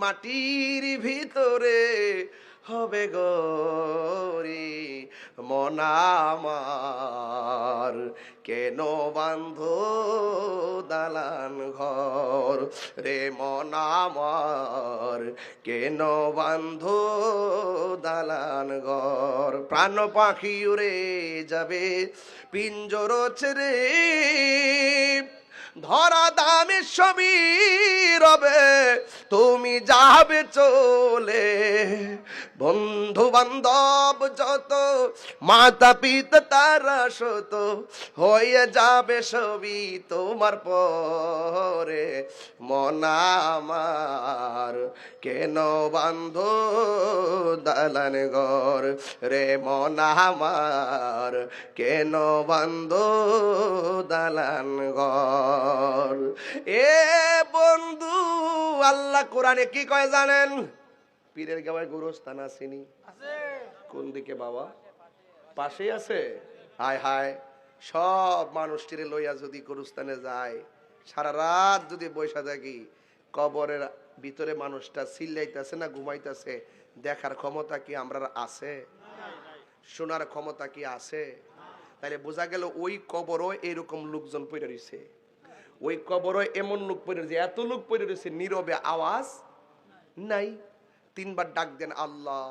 মাটির ভিতরে হবে গরি। মন আমার কেন বান্ধ দালান ঘর রে, মন আমার কেন বান্ধ দালান ঘর। প্রাণ পাখি উড়ে যাবে পিঞ্জর ছেড়ে, ধরা দামে সবই রবে তুমি যাবে চলে। বন্ধু বান্ধব যত, মাতা পিতা তারা শত, হয়ে যাবে সবই তোমার পরে। মন আমার কেন বান্ধ দালান ঘর রে, মন আমার কেন বান্ধ দালান ঘর। এ বন্ধু, আল্লাহ কোরআনে কি কয় জানেন? পীরের গাওয়ায় গোরস্থান আসেনি? কোন দিকে বাবা? পাশেই আছে। হায় হায়, সব মানুষটিরে লইয়া যদি গোরস্থানে যায়, সারা রাত যদি বৈশা থাকি, কবরের ভিতরে মানুষটা চিল্লাইতেছে না ঘুমাইতেছে, দেখার ক্ষমতা কি আমরা আছে? শোনার ক্ষমতা কি আছে? তাইলে বোঝা গেল ওই কবরও এরকম লোকজন পড়ে রয়েছে। ওই কবরও এমন লোক পড়ে রয়েছে, এত লোক পড়ে রয়েছে, নীরবে আওয়াজ নাই। তিনবার ডাক দেন আল্লাহ।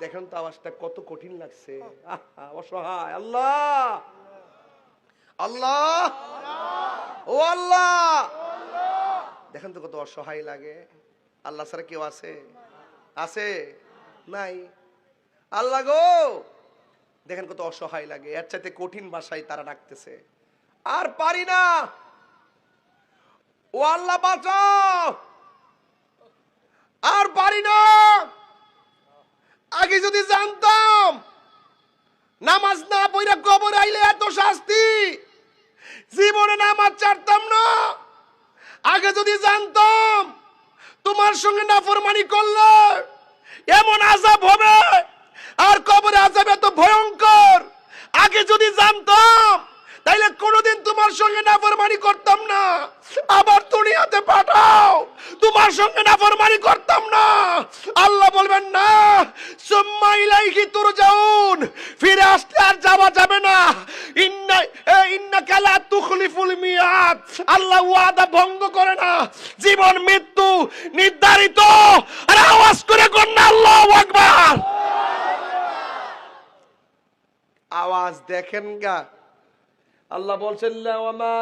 দেখেন তো আওয়াজটা কত কঠিন লাগছে, অসহায়। আল্লাহ আল্লাহ ও আল্লাহ, দেখেন তো কত অসহায় লাগে। আল্লাহ ছাড়া কেউ আছে? আছে? নাই। আল্লাহ গো, দেখেন কত অসহায় লাগে। এর চাইতে কঠিন ভাষায় তারা ডাকতেছে, আর পারি না, ও আল্লাহ বাঁচাও, আর পারি না। আগে যদি জানতাম নামাজ না পড়া কবর আইলে এত শাস্তি, জীবনে নামাজ ছাড়তাম না। আগে যদি জানতাম তোমার সঙ্গে নাফরমানি করলে এমন আযাব হবে, আর কবরে আযাব এত ভয়ঙ্কর, আগে যদি জানতাম তাইলে কোনোদিন তোমার সঙ্গে নাফরমানি করতাম না। আবার দুনিয়াতে পাঠাও, তোমার সঙ্গে নাফরমানি করতাম না। আল্লাহ বলবেন না, সুম্মা ইলাইহি তুরজাউন, ফিরে আসলে আর যাওয়া যাবে না। ইন্নাকা লা তুখলিফুল মিয়াদ, আল্লাহ ওয়াদা ভঙ্গ করে না। জীবন মৃত্যু নির্ধারিত। আর আওয়াজ করে কোন আল্লাহু আকবার। আওয়াজ দেখেন গা, আল্লাহ বলছেন লা ওয়া মা